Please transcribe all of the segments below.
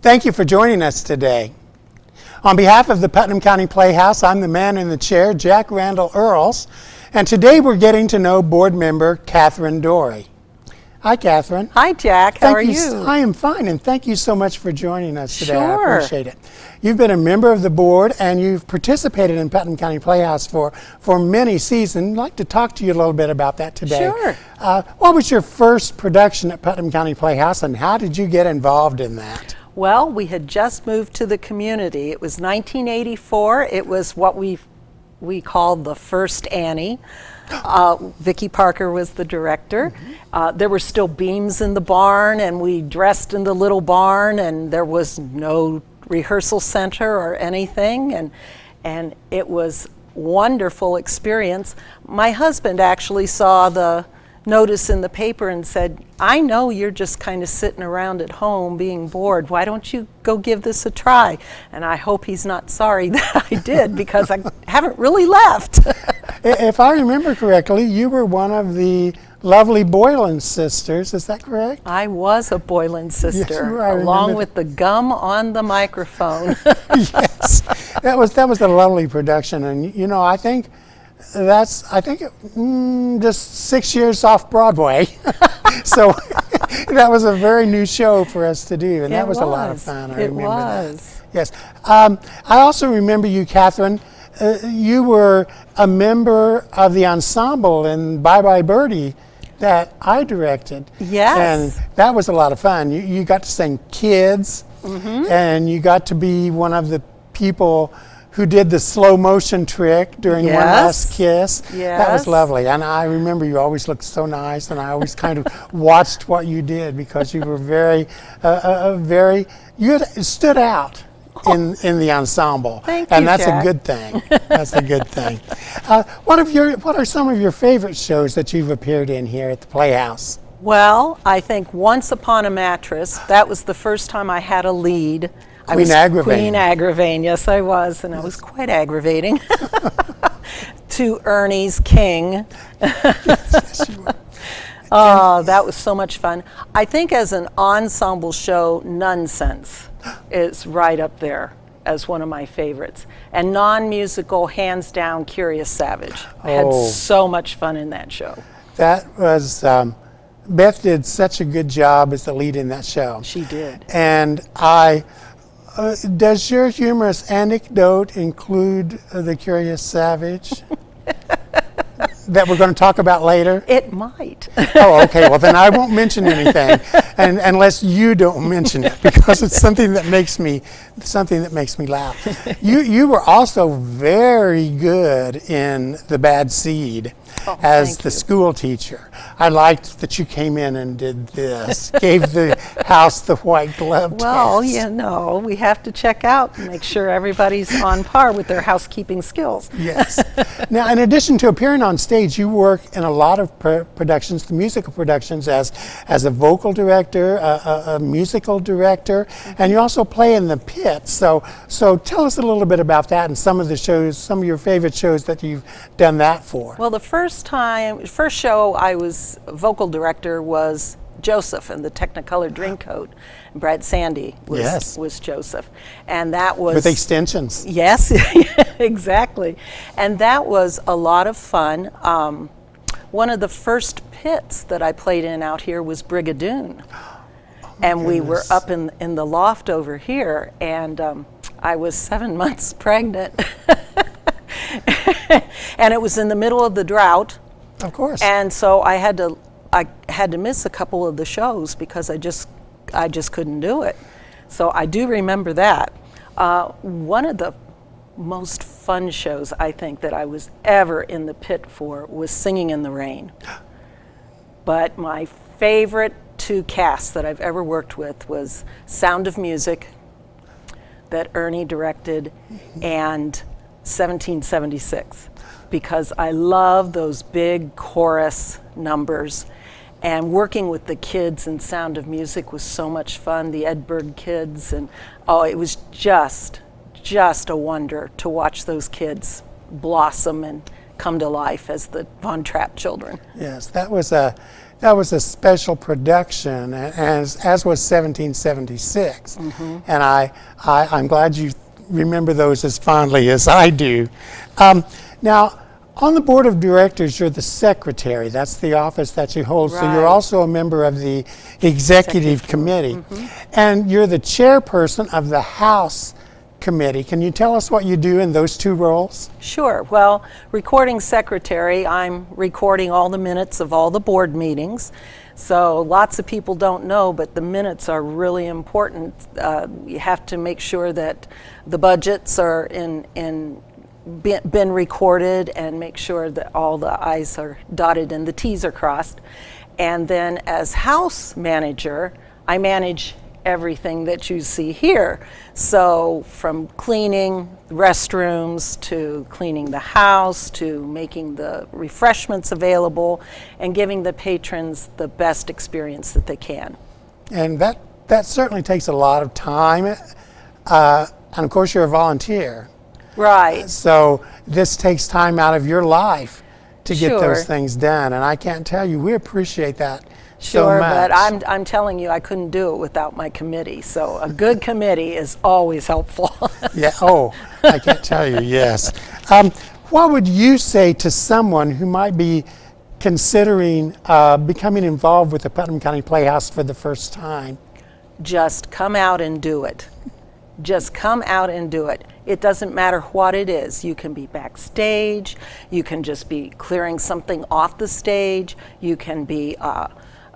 Thank you for joining us today. On behalf of the Putnam County Playhouse, I'm the man in the chair, Jack Randall Earls, and today we're getting to know board member Kathryn Dory. Hi, Kathryn. Hi, Jack. How are you? I am fine, and thank you so much for joining us today. Sure. I appreciate it. You've been a member of the board, and you've participated in Putnam County Playhouse for many seasons. I'd like to talk to you a little bit about that today. Sure. What was your first production at Putnam County Playhouse, and how did you get involved in that? Well, we had just moved to the community. It was 1984. It was what we called the first Annie. Vicki Parker was the director. There were still beams in the barn, and we dressed in the little barn, and there was no rehearsal center or anything, and it was wonderful experience. My husband actually saw the notice in the paper and said, I know you're just kind of sitting around at home being bored. Why don't you go give this a try? And I hope he's not sorry that I did, because I haven't really left. If I remember correctly, you were one of the lovely Boylan sisters, is that correct? I was a Boylan sister, yes, you were. along with the gum on the microphone. Yes, that was a lovely production, and you know, I think just 6 years off Broadway. So that was a very new show for us to do, and that was a lot of fun. I remember that. Yes. I also remember you, Kathryn. You were a member of the ensemble in Bye Bye Birdie that I directed. Yes. And that was a lot of fun. You got to sing Kids, and you got to be one of the people who did the slow motion trick during One Last Kiss. Yes. That was lovely. And I remember you always looked so nice, and I always kind of watched what you did, because you were you stood out in the ensemble. Thank you, and that's Jack. a good thing. That's a good thing. What are some of your favorite shows that you've appeared in here at the Playhouse? Well, I think Once Upon a Mattress, that was the first time I had a lead. Queen Agravain. Queen Agravain, yes I was, and I was quite aggravating. To Ernie's King. Yes, you were. Oh, that was so much fun. I think as an ensemble show, Nonsense is right up there as one of my favorites. And non-musical, hands down, Curious Savage. I had so much fun in that show. That was, Beth did such a good job as the lead in that show. She did. And does your humorous anecdote include the Curious Savage that we're going to talk about later? It might. Oh, okay. Well, then I won't mention anything, unless you don't mention it, because it's something that makes me laugh. You were also very good in The Bad Seed as the school teacher. I liked that you came in and did this, gave the house the white glove test. Well, you know, we have to check out and make sure everybody's on par with their housekeeping skills. Yes. Now, in addition to appearing on stage, you work in a lot of productions, the musical productions, as a vocal director, a musical director, and you also play in the pit. So tell us a little bit about that and some of your favorite shows that you've done that for. Well, the first show I was vocal director was Joseph in the Technicolor Dreamcoat. Brad Sandy was Joseph, and that was with extensions. Yes, exactly, and that was a lot of fun. One of the first pits that I played in out here was Brigadoon, and we were up in the loft over here, and I was 7 months pregnant, and it was in the middle of the drought. Of course. And so I had to miss a couple of the shows because I just couldn't do it. So I do remember that. One of the most fun shows I think that I was ever in the pit for was Singing in the Rain. But my favorite two casts that I've ever worked with was Sound of Music that Ernie directed and 1776, because I love those big chorus numbers, and working with the kids in Sound of Music was so much fun, the Edberg kids, and it was just a wonder to watch those kids blossom and come to life as the Von Trapp children. Yes, that was a that was a special production, as was 1776. And I'm glad you remember those as fondly as I do. Now, on the board of directors, you're the secretary. That's the office that you hold. So you're Right. also a member of the executive committee. And you're the chairperson of the House committee. Can you tell us what you do in those two roles? Sure. Well, recording secretary, I'm recording all the minutes of all the board meetings. So lots of people don't know, but the minutes are really important. You have to make sure that the budgets are been recorded, and make sure that all the I's are dotted and the T's are crossed. And then as house manager, I manage everything that you see here. So from cleaning restrooms to cleaning the house to making the refreshments available and giving the patrons the best experience that they can. And that certainly takes a lot of time. And of course, you're a volunteer. Right. So this takes time out of your life to get Sure. those things done. And I can't tell you, we appreciate that Sure, so much. but I'm telling you, I couldn't do it without my committee. So a good committee is always helpful. Yeah. Oh, I can't tell you. Yes. What would you say to someone who might be considering becoming involved with the Putnam County Playhouse for the first time? Just come out and do it. Just come out and do it. It doesn't matter what it is. You can be backstage. You can just be clearing something off the stage. You can be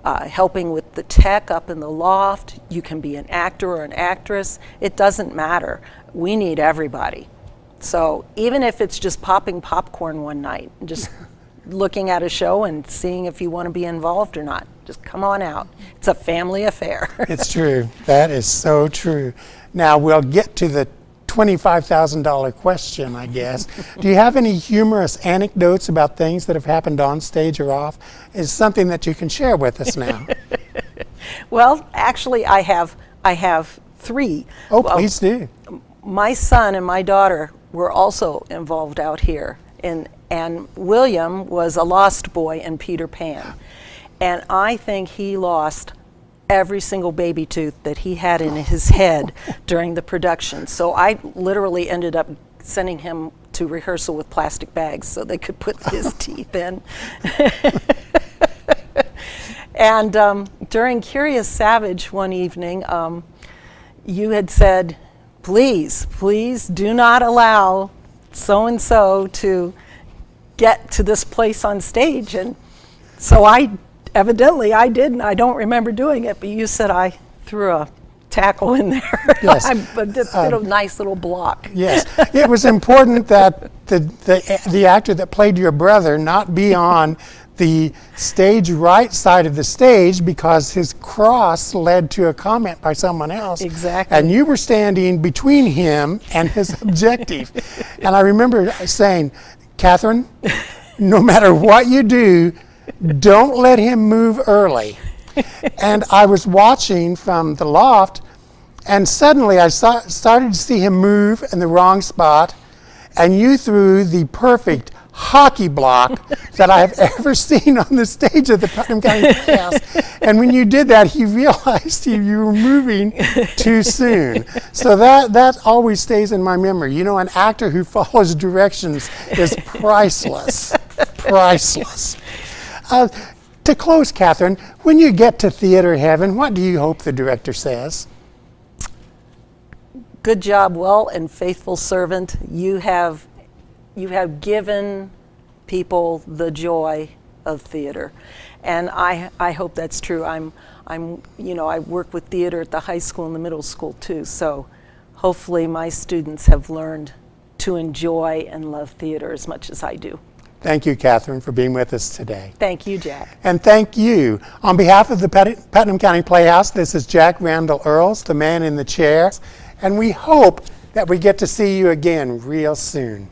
helping with the tech up in the loft. You can be an actor or an actress. It doesn't matter. We need everybody. So even if it's just popping popcorn one night, just looking at a show and seeing if you want to be involved or not, just come on out. It's a family affair. It's true. That is so true. Now we'll get to the $25,000 question, I guess. Do you have any humorous anecdotes about things that have happened on stage or off? Is something that you can share with us now? Well, actually, I have three. Oh, Well, please do. my son and my daughter were also involved out here, and William was a lost boy in Peter Pan, and I think he lost every single baby tooth that he had in his head during the production. So I literally ended up sending him to rehearsal with plastic bags so they could put his teeth in. And during Curious Savage one evening, you had said, please do not allow so-and-so to get to this place on stage. And so evidently I didn't. I don't remember doing it, but you said I threw a tackle in there. Yes. I did a nice little block. Yes, it was important that the actor that played your brother not be on the stage right side of the stage, because his cross led to a comment by someone else. Exactly. And you were standing between him and his objective. And I remember saying, Kathryn, no matter what you do, don't let him move early. And I was watching from the loft, and suddenly I started to see him move in the wrong spot, and you threw the perfect hockey block that I have ever seen on the stage of the Putnam County Playhouse. And when you did that, he realized you were moving too soon. So that always stays in my memory. You know, an actor who follows directions is priceless. Priceless. To close, Kathryn, when you get to theater heaven, what do you hope the director says? Good job, well and faithful servant. You have given people the joy of theater, and I hope that's true. I work with theater at the high school and the middle school too. So hopefully my students have learned to enjoy and love theater as much as I do. Thank you, Kathryn, for being with us today. Thank you, Jack. And thank you. On behalf of the Putnam County Playhouse, this is Jack Randall Earls, the man in the chair, and we hope that we get to see you again real soon.